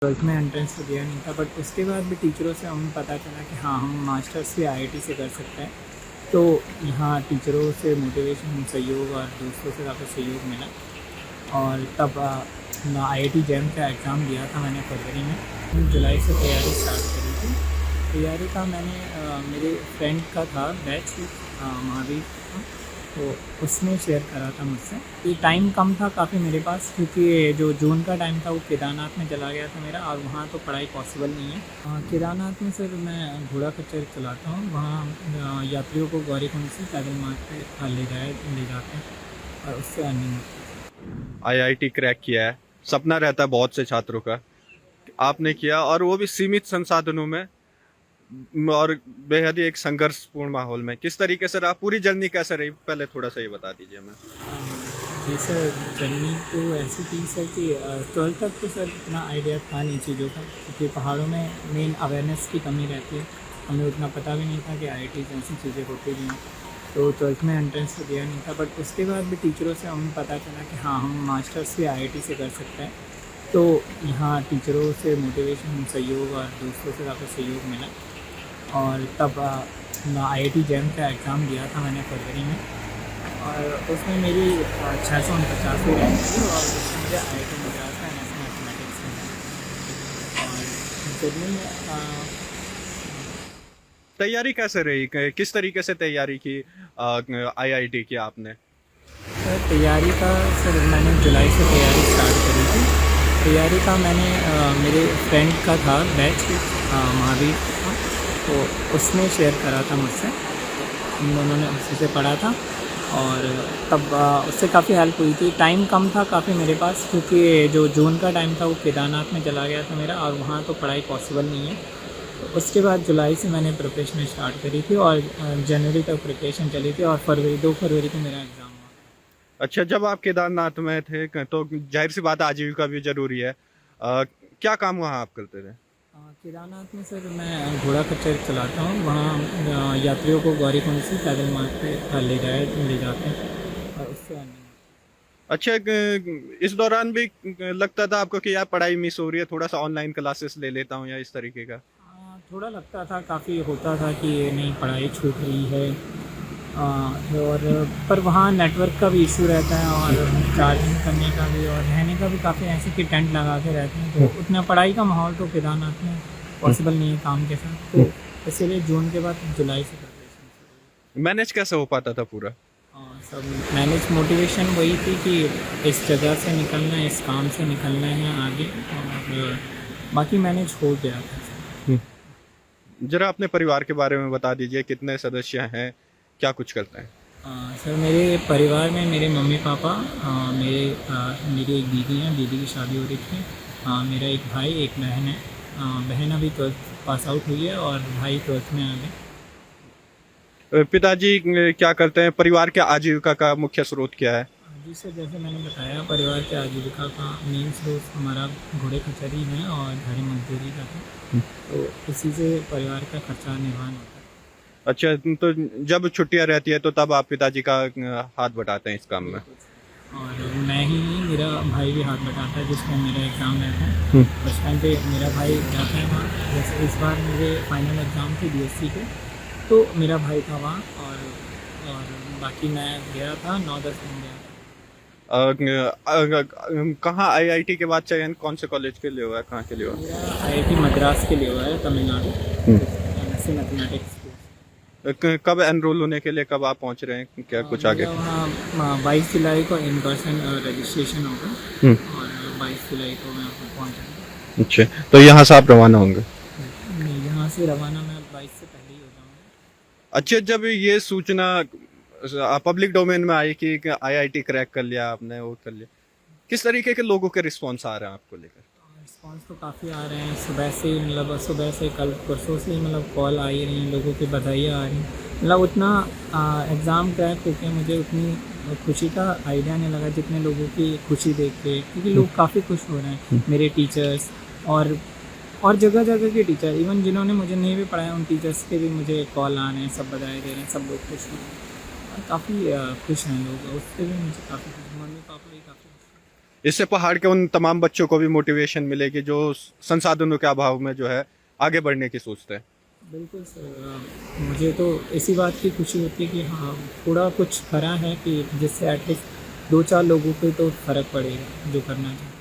Twelfth में entrance तो दिया नहीं था, बट उसके बाद भी टीचरों से हमें पता चला कि हाँ, हम मास्टर्स भी आईआईटी से कर सकते हैं। तो यहाँ टीचरों से मोटिवेशन, सहयोग और दोस्तों से काफ़ी सहयोग मिला। और तब आईआईटी जैम का एग्ज़ाम दिया था मैंने फरवरी में। जुलाई से तैयारी स्टार्ट करी थी। तैयारी का मैंने मेरे फ्रेंड का था बैच, महावीर था, तो उसने शेयर करा था मुझसे। ये टाइम कम था काफ़ी मेरे पास, क्योंकि जो जून का टाइम था वो केदारनाथ में चला गया था मेरा, और वहाँ तो पढ़ाई पॉसिबल नहीं है। केदारनाथ में सर मैं घोड़ा खच्चर चलाता हूँ। वहाँ यात्रियों को गौरीकुंड से पैदल मार्ग पे ले जाते हैं और उससे अर्निंग होती है। आईआईटी क्रैक किया है, सपना रहता है बहुत से छात्रों का। आपने किया, और वो भी सीमित संसाधनों में और बेहद ही एक संघर्षपूर्ण माहौल में। किस तरीके से रहा, पूरी जर्नी कैसे रही, पहले थोड़ा सा ये बता दीजिए हमें। जी सर, जर्नी तो ऐसी थी सर कि ट्वेल्थ तक तो सर इतना आइडिया था नहीं चीज़ों का, क्योंकि पहाड़ों में मेन अवेयरनेस की कमी रहती है। हमें उतना पता भी नहीं था कि आईआईटी जैसी चीज़ें होती भी हैं। तो ट्वेल्थ में एंट्रेंस तो दिया नहीं था, बट उसके बाद भी टीचरों से हमें पता चला कि हाँ, हम मास्टर्स भी आईआईटी से कर सकते हैं। तो यहाँ टीचरों से मोटिवेशन, सहयोग और दोस्तों से काफ़ी सहयोग मिला। और तब आईआईटी जैम का एग्ज़ाम दिया था मैंने फरवरी में, और उसमें मेरी 649 रैंक थी, और उसमें मुझे आईआईटी मद्रास में एमएससी मैथमेटिक्स में। और जर्नी तैयारी कैसे रही, किस तरीके से तैयारी की आईआईटी की आपने। तैयारी का सर मैंने जुलाई से तैयारी स्टार्ट करी थी। तैयारी का मैंने मेरे फ्रेंड का था बैच, महावीर था, तो उसने शेयर करा था मुझसे। हम दोनों ने उसी से पढ़ा था, और तब उससे काफ़ी हेल्प हुई थी। टाइम कम था काफ़ी मेरे पास, क्योंकि जो जून का टाइम था वो केदारनाथ में चला गया था मेरा, और वहाँ तो पढ़ाई पॉसिबल नहीं है। तो उसके बाद जुलाई से मैंने प्रिपरेशन स्टार्ट करी थी, और जनवरी तक प्रिपरेशन चली थी, और 2 फरवरी को मेरा एग्ज़ाम हुआ। अच्छा, जब आप केदारनाथ में थे तो जाहिर सी बात है, आजीविका भी जरूरी है। क्या काम वहाँ आप करते थे। केदारनाथ में सर मैं घोड़ा खच्चर चलाता हूँ। वहाँ यात्रियों को गौरीकुंड से पैदल मार्ग पे ले जाते हैं, और उससे अर्निंग होती अच्छा, इस दौरान भी लगता था आपको कि यार पढ़ाई मिस हो रही है, थोड़ा सा ऑनलाइन क्लासेस ले लेता हूँ या इस तरीके का। थोड़ा लगता था, काफ़ी होता था कि नहीं, पढ़ाई छूट रही है। और पर वहाँ नेटवर्क का भी इशू रहता है, और चार्जिंग करने का भी, और रहने का भी काफ़ी ऐसे कि टेंट लगा के रहते हैं। तो उतना पढ़ाई का माहौल तो केदारनाथ में पॉसिबल नहीं है काम के साथ। तो इसीलिए जून के बाद जुलाई से प्रिपरेशन शुरू हुई। मैनेज कैसे हो पाता था पूरा। सब मैनेज, मोटिवेशन वही थी कि इस जगह से निकलना है, इस काम से निकलना है आगे, और बाकी मैनेज हो गया था। जरा अपने परिवार के बारे में बता दीजिए, कितने सदस्य हैं, क्या कुछ करते हैं। सर, मेरे परिवार में मेरे मम्मी पापा, मेरी एक दीदी है, दीदी की शादी हो रही थी। मेरा एक भाई, एक बहन है। बहन अभी 12th पास आउट हुई है, और भाई 12th में आ गए। पिताजी क्या करते हैं, परिवार के आजीविका का मुख्य स्रोत क्या है। जी सर, जैसे मैंने बताया, परिवार के आजीविका का मेन स्रोत हमारा घोड़े कचहरी है और झाड़ी मजदूरी का है। तो इसी से परिवार का खर्चा निर्वहन होता है। अच्छा, तो जब छुट्टियां रहती है तो तब आप पिताजी का हाथ बटाते हैं इस काम में। बिल्कुल सर। और मैं ही नहीं, मेरा भाई भी हाथ बटाता है जिसमें मेरा एग्ज़ाम रहता है। उस टाइम पे मेरा भाई जाता है वहाँ। जैसे इस बार मेरे फाइनल एग्ज़ाम थे बीएससी के, तो मेरा भाई था वहाँ, और बाकी मैं गया था, 9-10 दिन गया था। कहाँ आईआईटी के बाद चयन कौन से कॉलेज के लिए हुआ है, कहाँ के लिए हुआ मेरा आईआईटी मद्रास के लिए हुआ है, तमिलनाडु, है। MSc mathematics. कब एनरोल होने के लिए कब आप पहुंच रहे हैं, क्या कुछ आगे। मेरा वहाँ 22 जुलाई को इन पर्सन रजिस्ट्रेशन होगा, हम्म। और 22 जुलाई को मैं वहाँ पहुँच जाऊँगा। अच्छा, तो यहाँ से आप रवाना होंगे। नहीं, यहाँ से रवाना मैं 22 से पहले ही हो जाऊँगा। अच्छा, जब ये सूचना पब्लिक डोमेन में आई कि आईआईटी क्रैक कर लिया आपने, वो कर लिया, किस तरीके के लोगों के रिस्पॉन्स आ रहे हैं आपको लेकर। रिस्पॉन्स तो काफ़ी आ रहे हैं। सुबह से ही, मतलब सुबह से कल परसों से ही, मतलब कॉल आ ही रही हैं, लोगों की बधाइयाँ आ रही हैं। मतलब उतना एग्ज़ाम क्रैक होकर मुझे उतनी खुशी का आइडिया नहीं लगा जितने लोगों की खुशी देख के, क्योंकि लोग काफ़ी खुश हो रहे हैं। मेरे टीचर्स, और जगह जगह के टीचर, इवन जिन्होंने मुझे नहीं भी पढ़ाया, उन टीचर्स के भी मुझे कॉल आ रहे हैं, सब बधाई दे रहे हैं, सब लोग खुश हैं, और काफ़ी खुश हैं लोग। उससे भी मुझे काफ़ी खुश, मम्मी पापा भी काफ़ी खुश हैं। इससे पहाड़ के उन तमाम बच्चों को भी मोटिवेशन मिलेगी जो संसाधनों के अभाव में जो है आगे बढ़ने की सोचते हैं। बिल्कुल सर, मुझे तो इसी बात की खुशी होती है कि हाँ थोड़ा कुछ करा है कि जिससे एटलीस्ट 2-4 लोगों पे तो फ़र्क पड़ेगा जो करना चाहिए।